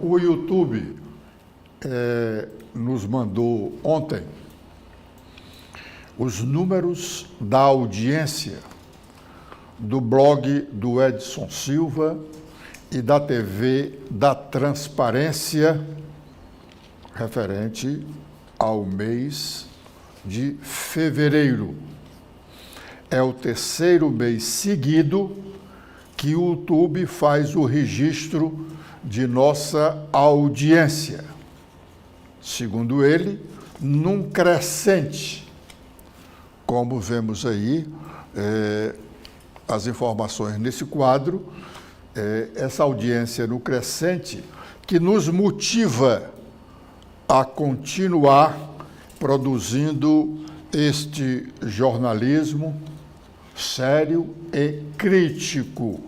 O YouTube nos mandou ontem os números da audiência do blog do Edson Silva e da TV da Transparência, referente ao mês de fevereiro. É o terceiro mês seguido que o YouTube faz o registro de nossa audiência. Segundo ele, num crescente. Como vemos aí, as informações nesse quadro, essa audiência no crescente que nos motiva a continuar produzindo este jornalismo sério e crítico.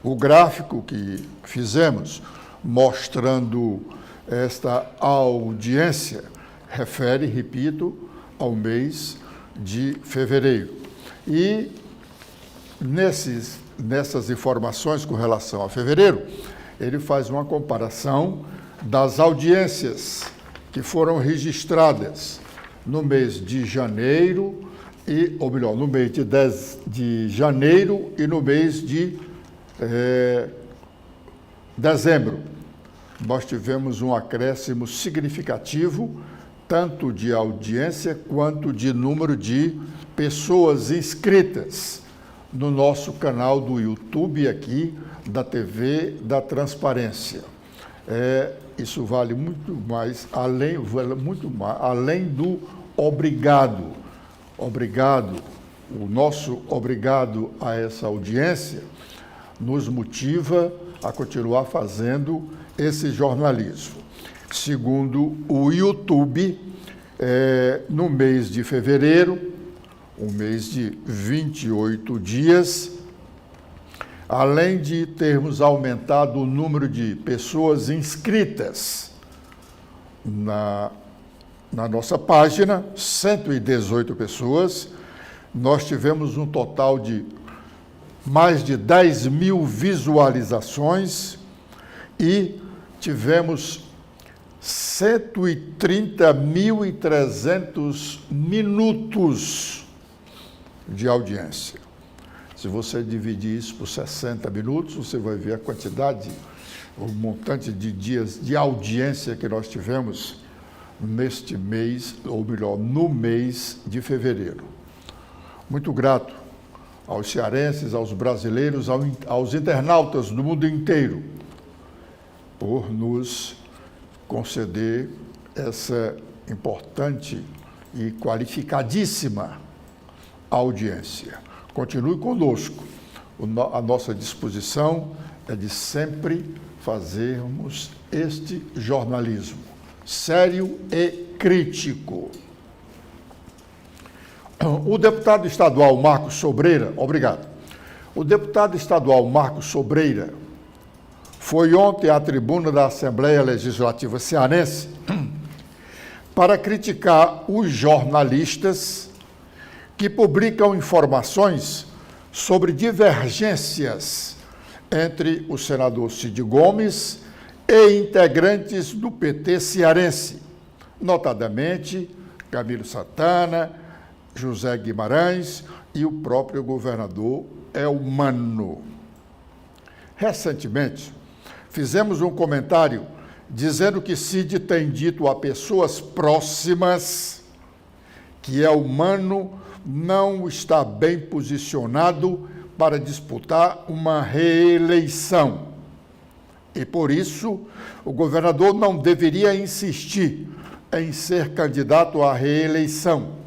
O gráfico que fizemos mostrando esta audiência refere, repito, ao mês de fevereiro. E nessas informações com relação a fevereiro, ele faz uma comparação das audiências que foram registradas no mês de janeiro, no mês de janeiro e no mês de dezembro. Nós tivemos um acréscimo significativo, tanto de audiência quanto de número de pessoas inscritas no nosso canal do YouTube aqui, da TV da Transparência. Isso vale muito mais, além do obrigado. O nosso obrigado a essa audiência nos motiva a continuar fazendo esse jornalismo. Segundo o YouTube, no mês de fevereiro, um mês de 28 dias, além de termos aumentado o número de pessoas inscritas na nossa página, 118 pessoas, nós tivemos um total de mais de 10 mil visualizações e tivemos 130.300 minutos de audiência. Se você dividir isso por 60 minutos, você vai ver a quantidade, o montante de dias de audiência que nós tivemos neste mês, ou melhor, no mês de fevereiro. Muito grato aos cearenses, aos brasileiros, aos internautas do mundo inteiro, por nos conceder essa importante e qualificadíssima audiência. Continue conosco. A nossa disposição é de sempre fazermos este jornalismo sério e crítico. O deputado estadual Marcos Sobreira, obrigado. O deputado estadual Marcos Sobreira foi ontem à tribuna da Assembleia Legislativa Cearense para criticar os jornalistas que publicam informações sobre divergências entre o senador Cid Gomes e integrantes do PT cearense, notadamente Camilo Santana, José Guimarães e o próprio governador Elmano. Recentemente, fizemos um comentário dizendo que Cid tem dito a pessoas próximas que Elmano não está bem posicionado para disputar uma reeleição. E, por isso, o governador não deveria insistir em ser candidato à reeleição,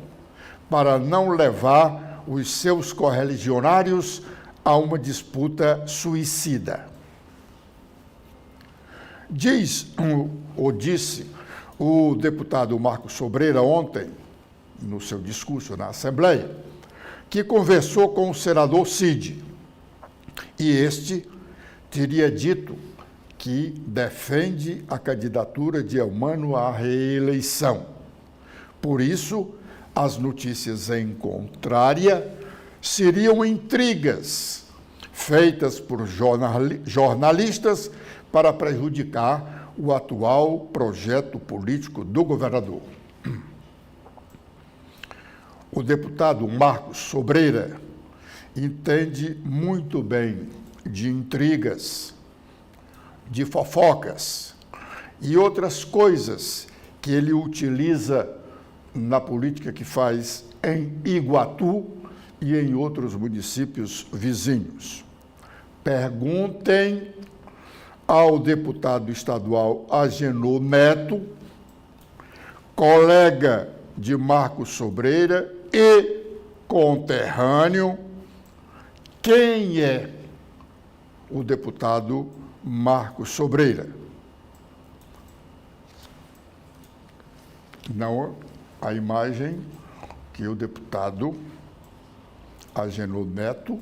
para não levar os seus correligionários a uma disputa suicida. Disse o deputado Marcos Sobreira ontem, no seu discurso na Assembleia, que conversou com o senador Cid, e este teria dito que defende a candidatura de Elmano à reeleição. Por isso, as notícias em contrária seriam intrigas feitas por jornalistas para prejudicar o atual projeto político do governador. O deputado Marcos Sobreira entende muito bem de intrigas, de fofocas e outras coisas que ele utiliza na política que faz em Iguatu e em outros municípios vizinhos. Perguntem ao deputado estadual Agenor Neto, colega de Marcos Sobreira e conterrâneo, quem é o deputado Marcos Sobreira. Não a imagem que o deputado Agenor Neto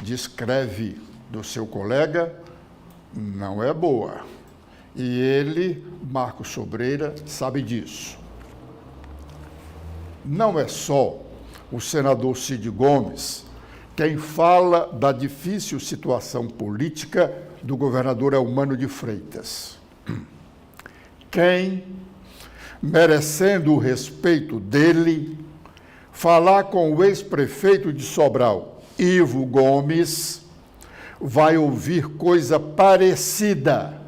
descreve do seu colega não é boa. E ele, Marcos Sobreira, sabe disso. Não é só o senador Cid Gomes quem fala da difícil situação política do governador Eumano de Freitas. Quem, merecendo o respeito dele, falar com o ex-prefeito de Sobral, Ivo Gomes, vai ouvir coisa parecida.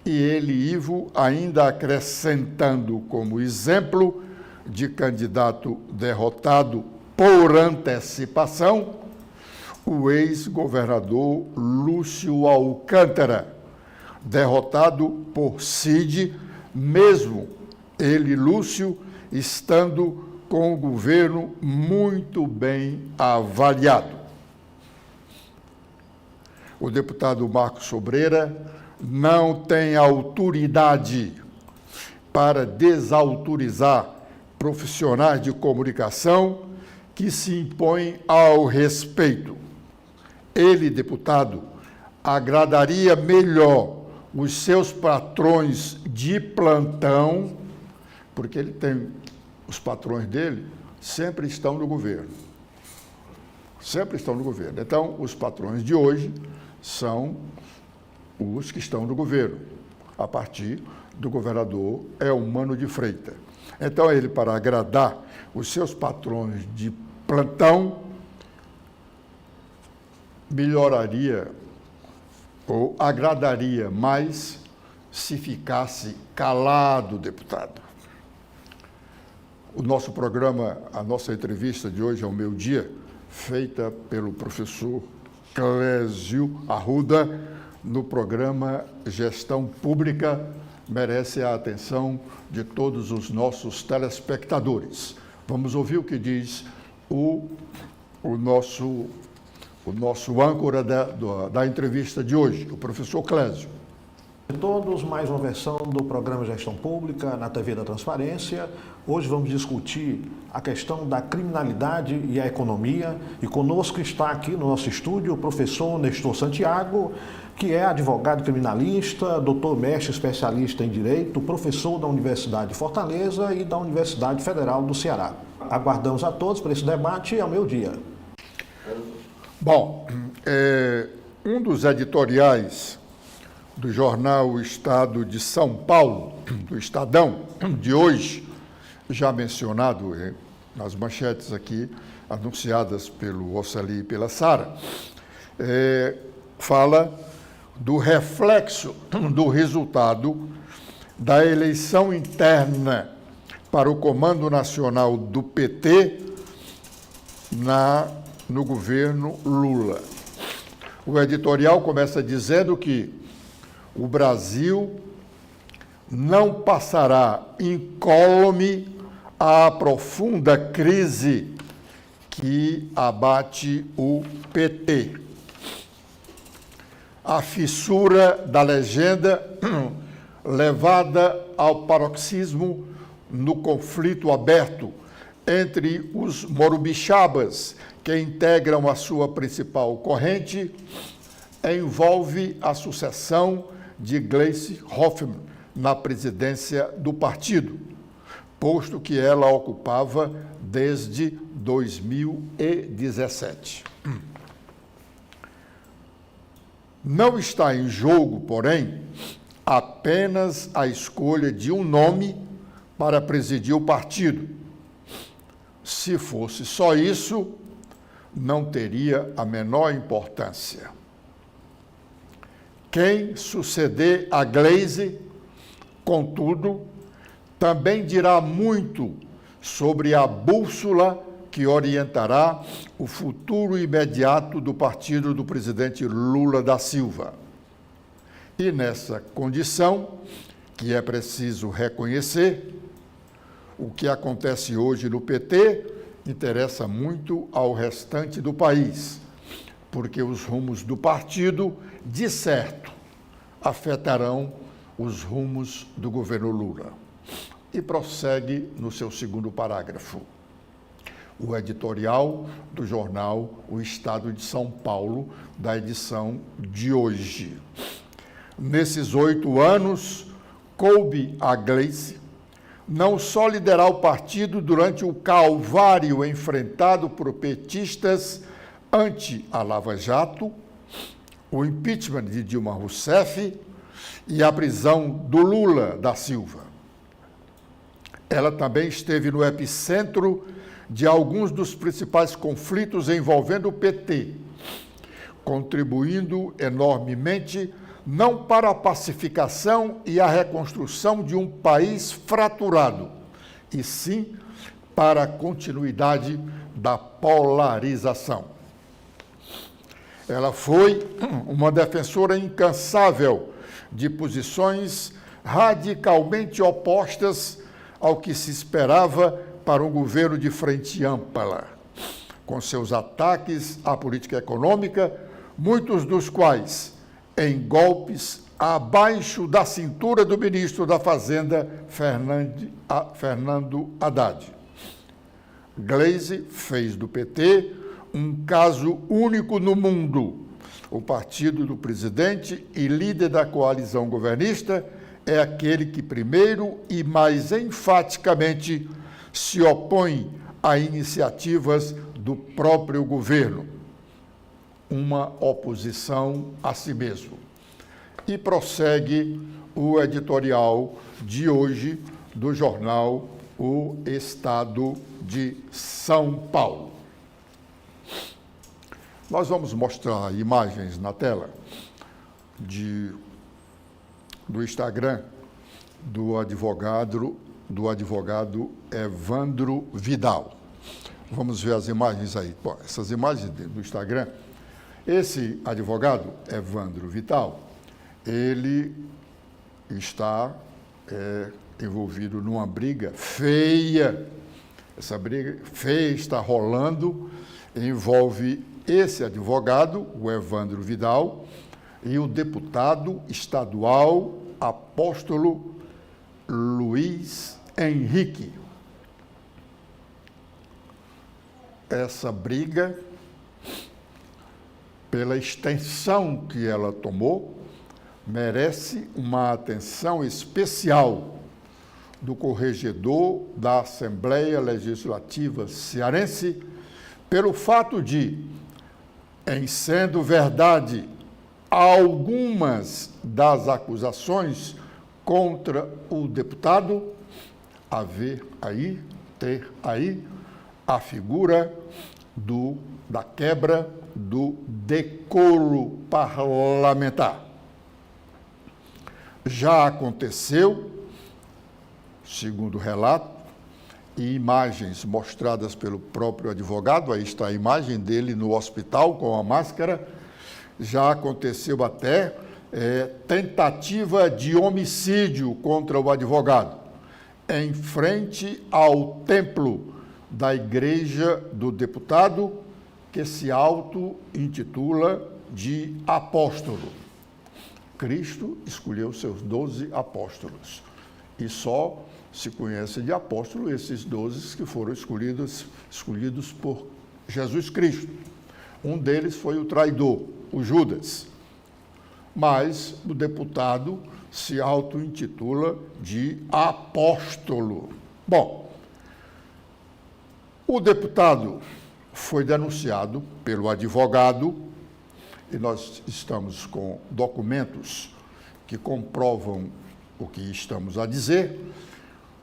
E ele, Ivo, ainda acrescentando como exemplo de candidato derrotado por antecipação, o ex-governador Lúcio Alcântara, derrotado por Cid, mesmo ele, Lúcio, estando com o governo muito bem avaliado. O deputado Marcos Sobreira não tem autoridade para desautorizar profissionais de comunicação que se impõem ao respeito. Ele, deputado, agradaria melhor os seus patrões de plantão, porque ele tem, os patrões dele sempre estão no governo. Sempre estão no governo. Então, os patrões de hoje são os que estão no governo, a partir do governador Eumano de Freitas. Então, ele, para agradar os seus patrões de plantão, melhoraria ou agradaria mais se ficasse calado, deputado. O nosso programa, a nossa entrevista de hoje ao meio-dia, feita pelo professor Clésio Arruda, no programa Gestão Pública, merece a atenção de todos os nossos telespectadores. Vamos ouvir o que diz o nosso âncora da entrevista de hoje, o professor Clésio. Todos, mais uma versão do programa Gestão Pública na TV da Transparência. Hoje vamos discutir a questão da criminalidade e a economia. E conosco está aqui no nosso estúdio o professor Nestor Santiago, que é advogado criminalista, doutor mestre especialista em Direito, professor da Universidade de Fortaleza e da Universidade Federal do Ceará. Aguardamos a todos para esse debate ao meio-dia. Bom, um dos editoriais do jornal Estado de São Paulo, do Estadão, de hoje, já mencionado nas manchetes aqui, anunciadas pelo Ossali e pela Sara, fala do reflexo do resultado da eleição interna para o Comando Nacional do PT no governo Lula. O editorial começa dizendo que o Brasil não passará incólume à profunda crise que abate o PT. A fissura da legenda levada ao paroxismo no conflito aberto entre os morubixabas, que integram a sua principal corrente, envolve a sucessão de Gleisi Hoffmann na presidência do partido, posto que ela ocupava desde 2017. Não está em jogo, porém, apenas a escolha de um nome para presidir o partido. Se fosse só isso, não teria a menor importância. Quem suceder a Gleisi, contudo, também dirá muito sobre a bússola que orientará o futuro imediato do partido do presidente Lula da Silva. E nessa condição, que é preciso reconhecer, o que acontece hoje no PT interessa muito ao restante do país, porque os rumos do partido, de certo, afetarão os rumos do governo Lula. E prossegue no seu segundo parágrafo. O editorial do jornal O Estado de São Paulo, da edição de hoje. Nesses 8 anos, coube a Gleisi não só liderar o partido durante o calvário enfrentado por petistas ante a Lava Jato, o impeachment de Dilma Rousseff e a prisão do Lula da Silva. Ela também esteve no epicentro de alguns dos principais conflitos envolvendo o PT, contribuindo enormemente não para a pacificação e a reconstrução de um país fraturado, e sim para a continuidade da polarização. Ela foi uma defensora incansável de posições radicalmente opostas ao que se esperava para um governo de frente ampla, com seus ataques à política econômica, muitos dos quais em golpes abaixo da cintura do ministro da Fazenda, Fernando Haddad. Gleisi fez do PT um caso único no mundo. O partido do presidente e líder da coalizão governista é aquele que primeiro e mais enfaticamente se opõe a iniciativas do próprio governo. Uma oposição a si mesmo. E prossegue o editorial de hoje do jornal O Estado de São Paulo. Nós vamos mostrar imagens na tela do Instagram do advogado Evandro Vidal. Vamos ver as imagens aí. Bom, essas imagens do Instagram. Esse advogado, Evandro Vidal, ele está envolvido numa briga feia. Essa briga feia está rolando, envolve esse advogado, o Evandro Vidal, e o deputado estadual Apóstolo Luiz Henrique. Essa briga, pela extensão que ela tomou, merece uma atenção especial do corregedor da Assembleia Legislativa cearense, pelo fato de, em sendo verdade algumas das acusações contra o deputado, ter aí a figura da quebra do decoro parlamentar. Já aconteceu, segundo o relato, e imagens mostradas pelo próprio advogado, aí está a imagem dele no hospital com a máscara, já aconteceu até tentativa de homicídio contra o advogado, em frente ao templo da igreja do deputado, que se auto-intitula de apóstolo. Cristo escolheu seus 12 apóstolos, e só se conhece de apóstolo esses 12 que foram escolhidos por Jesus Cristo. Um deles foi o traidor, o Judas. Mas o deputado se auto-intitula de apóstolo. Bom, o deputado foi denunciado pelo advogado e nós estamos com documentos que comprovam o que estamos a dizer,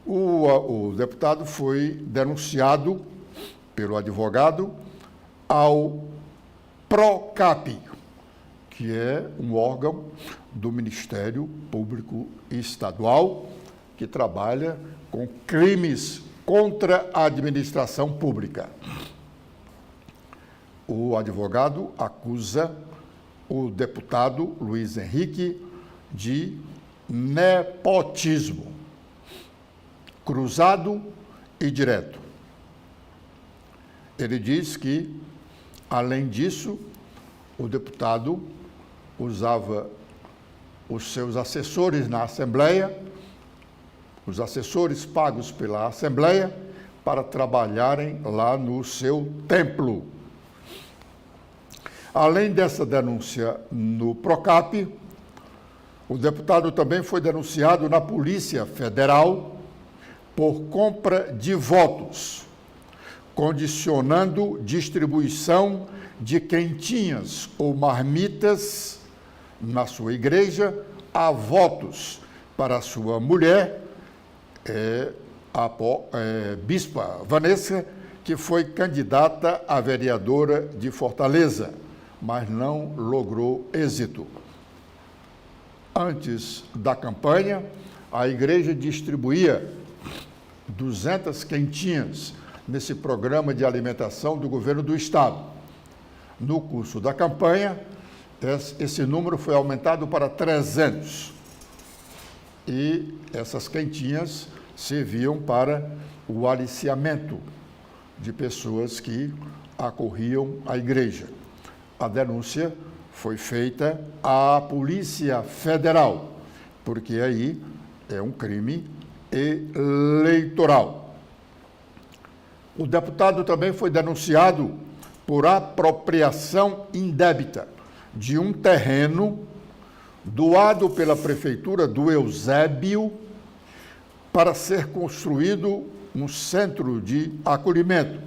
o deputado foi denunciado pelo advogado ao PROCAP, que é um órgão do Ministério Público Estadual que trabalha com crimes contra a administração pública. O advogado acusa o deputado Luiz Henrique de nepotismo, cruzado e direto. Ele diz que, além disso, o deputado usava os seus assessores na Assembleia, os assessores pagos pela Assembleia, para trabalharem lá no seu templo. Além dessa denúncia no PROCAP, o deputado também foi denunciado na Polícia Federal por compra de votos, condicionando distribuição de quentinhas ou marmitas na sua igreja a votos para a sua mulher, a bispa Vanessa, que foi candidata a vereadora de Fortaleza, mas não logrou êxito. Antes da campanha, a igreja distribuía 200 quentinhas nesse programa de alimentação do governo do estado. No curso da campanha, esse número foi aumentado para 300. E essas quentinhas serviam para o aliciamento de pessoas que acorriam à igreja. A denúncia foi feita à Polícia Federal, porque aí é um crime eleitoral. O deputado também foi denunciado por apropriação indébita de um terreno doado pela Prefeitura do Eusébio para ser construído um centro de acolhimento.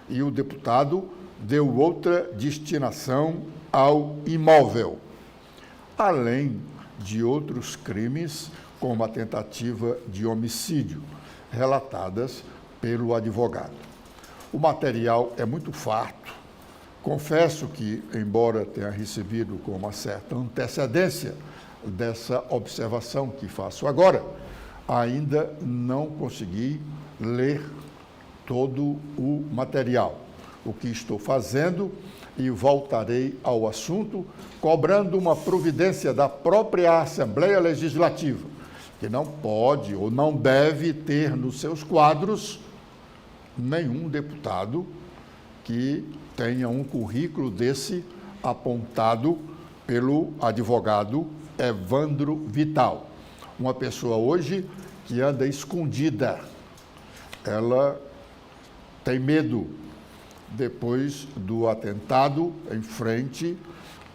E o deputado deu outra destinação ao imóvel, além de outros crimes, como a tentativa de homicídio, relatadas pelo advogado. O material é muito farto. Confesso que, embora tenha recebido com uma certa antecedência dessa observação que faço agora, ainda não consegui ler todo o material. O que estou fazendo, e voltarei ao assunto, cobrando uma providência da própria Assembleia Legislativa, que não pode ou não deve ter nos seus quadros nenhum deputado que tenha um currículo desse apontado pelo advogado Evandro Vital. Uma pessoa hoje que anda escondida. Ela tem medo depois do atentado em frente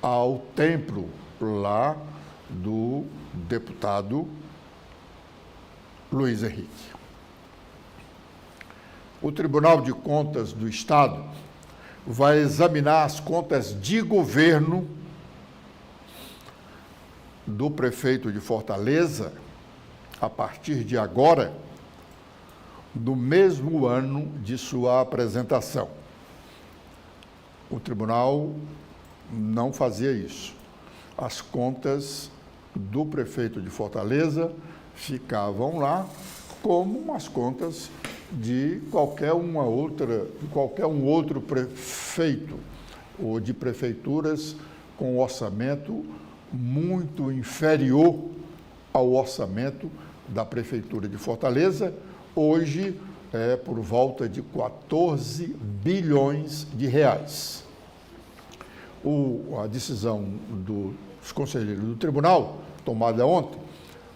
ao templo lá do deputado Luiz Henrique. O Tribunal de Contas do Estado vai examinar as contas de governo do prefeito de Fortaleza a partir de agora, no mesmo ano de sua apresentação. O tribunal não fazia isso. As contas do prefeito de Fortaleza ficavam lá como as contas de qualquer um outro prefeito ou de prefeituras com orçamento muito inferior ao orçamento da Prefeitura de Fortaleza, hoje é por volta de 14 bilhões de reais. A decisão dos conselheiros do tribunal, tomada ontem,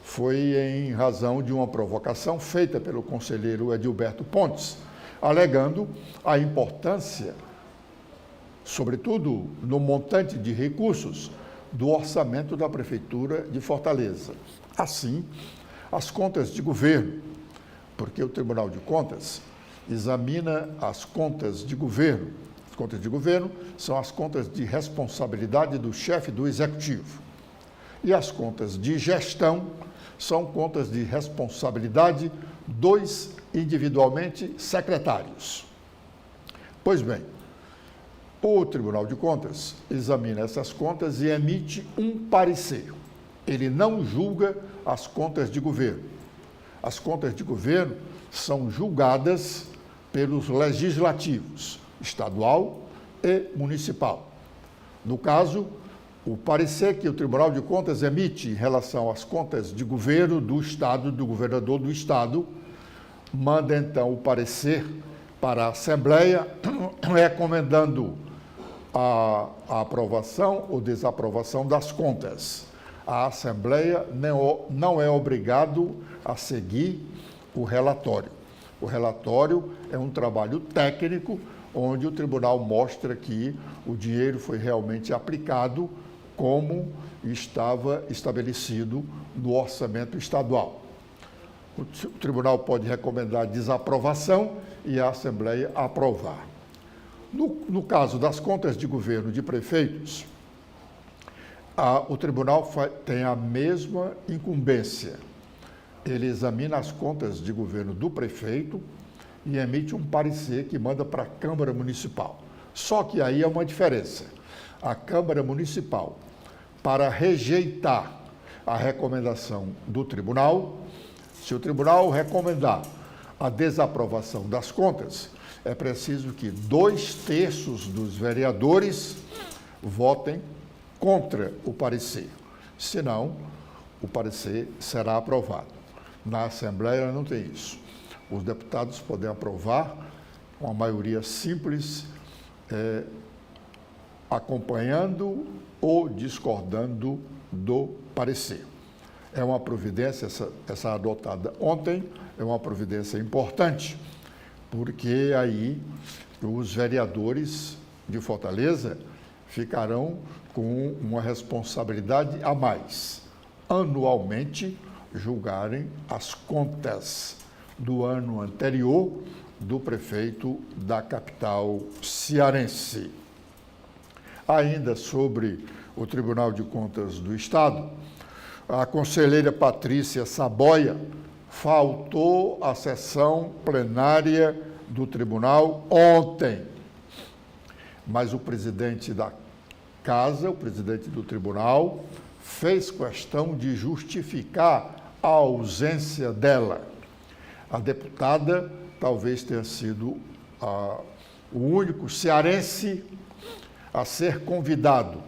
foi em razão de uma provocação feita pelo conselheiro Edilberto Pontes, alegando a importância, sobretudo no montante de recursos, do orçamento da Prefeitura de Fortaleza. Assim, as contas de governo, porque o Tribunal de Contas examina as contas de governo As contas de governo são as contas de responsabilidade do chefe do executivo. E as contas de gestão são contas de responsabilidade dos individualmente secretários. Pois bem, o Tribunal de Contas examina essas contas e emite um parecer. Ele não julga as contas de governo. As contas de governo são julgadas pelos legislativos, estadual e municipal. No caso, o parecer que o Tribunal de Contas emite em relação às contas de governo do Estado, do governador do Estado, manda então o parecer para a Assembleia, recomendando a aprovação ou desaprovação das contas. A Assembleia não é obrigado a seguir o relatório. O relatório é um trabalho técnico, onde o tribunal mostra que o dinheiro foi realmente aplicado como estava estabelecido no orçamento estadual. O tribunal pode recomendar desaprovação e a Assembleia aprovar. No caso das contas de governo de prefeitos, o tribunal tem a mesma incumbência. Ele examina as contas de governo do prefeito e emite um parecer que manda para a Câmara Municipal. Só que aí é uma diferença. A Câmara Municipal, para rejeitar a recomendação do tribunal, se o tribunal recomendar a desaprovação das contas, é preciso que 2/3 dos vereadores votem contra o parecer. Senão, o parecer será aprovado. Na Assembleia não tem isso. Os deputados podem aprovar com a maioria simples, acompanhando ou discordando do parecer. É uma providência, essa adotada ontem, é uma providência importante, porque aí os vereadores de Fortaleza ficarão com uma responsabilidade a mais. Anualmente, julgarem as contas do ano anterior do prefeito da capital cearense. Ainda sobre o Tribunal de Contas do Estado, a conselheira Patrícia Saboia faltou à sessão plenária do tribunal ontem, mas o presidente da casa, o presidente do tribunal, fez questão de justificar a ausência dela. A deputada talvez tenha sido o único cearense a ser convidado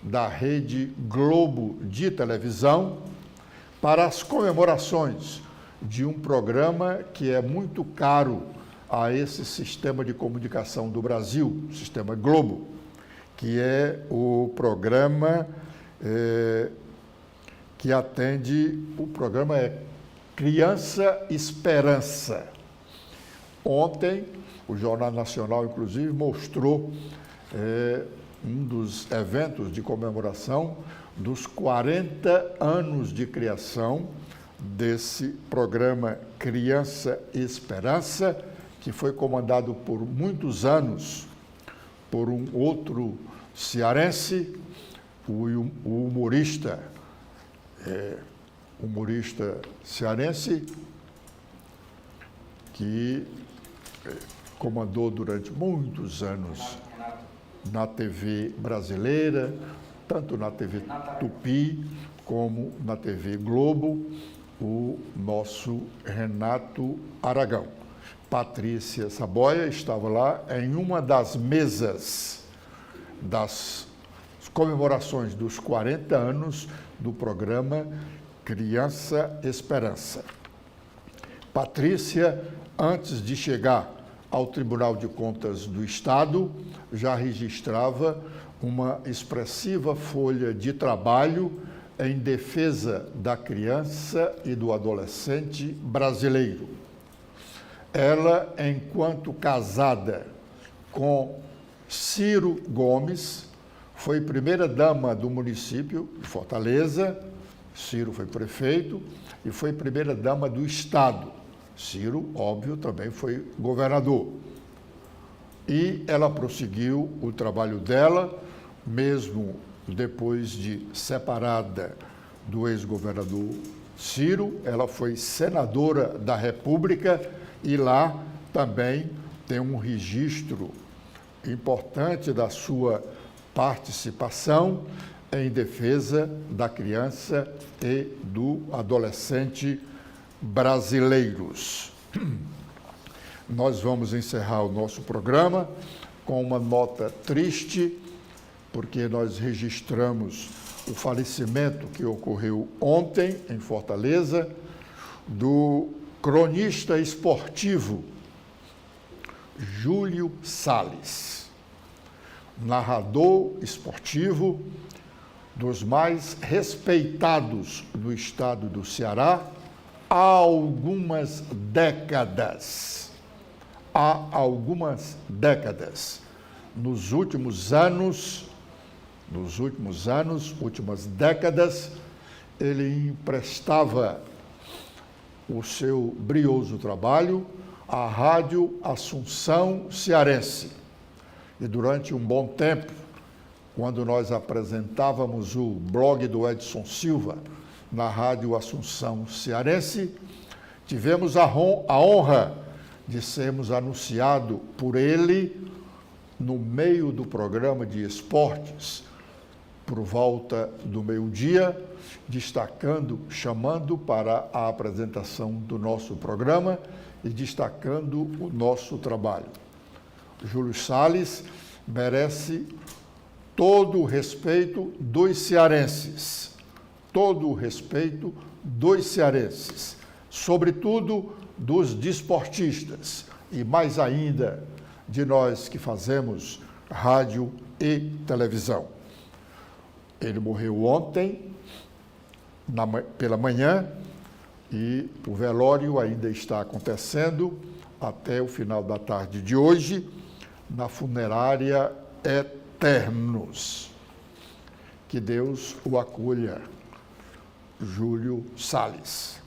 da Rede Globo de televisão para as comemorações de um programa que é muito caro a esse sistema de comunicação do Brasil, o Sistema Globo, que é o programa que atende, o programa é Criança Esperança. Ontem, o Jornal Nacional, inclusive, mostrou um dos eventos de comemoração dos 40 anos de criação desse programa Criança Esperança, que foi comandado por muitos anos por um outro cearense, o humorista cearense, que comandou durante muitos anos na TV brasileira, tanto na TV Tupi como na TV Globo, o nosso Renato Aragão. Patrícia Saboia estava lá em uma das mesas das comemorações dos 40 anos do programa Criança Esperança. Patrícia, antes de chegar ao Tribunal de Contas do Estado, já registrava uma expressiva folha de trabalho em defesa da criança e do adolescente brasileiro. Ela, enquanto casada com Ciro Gomes, foi primeira-dama do município de Fortaleza, Ciro foi prefeito, e foi primeira-dama do Estado. Ciro, óbvio, também foi governador. e ela prosseguiu o trabalho dela, mesmo depois de separada do ex-governador Ciro. Ela foi senadora da República e lá também tem um registro importante da sua participação em defesa da criança e do adolescente brasileiros. Nós vamos encerrar o nosso programa com uma nota triste, porque nós registramos o falecimento que ocorreu ontem em Fortaleza do cronista esportivo Júlio Salles, narrador esportivo dos mais respeitados no estado do Ceará há algumas décadas. Nos últimos últimas décadas, ele emprestava o seu brioso trabalho à Rádio Assunção Cearense. E durante um bom tempo, quando nós apresentávamos o blog do Edson Silva na Rádio Assunção Cearense, tivemos a honra de sermos anunciados por ele no meio do programa de esportes, por volta do meio-dia, chamando para a apresentação do nosso programa e destacando o nosso trabalho. Júlio Salles merece todo o respeito dos cearenses, sobretudo dos desportistas e mais ainda de nós que fazemos rádio e televisão. Ele morreu ontem, pela manhã, e o velório ainda está acontecendo até o final da tarde de hoje, na funerária Eternos. Que Deus o acolha, Júlio Salles.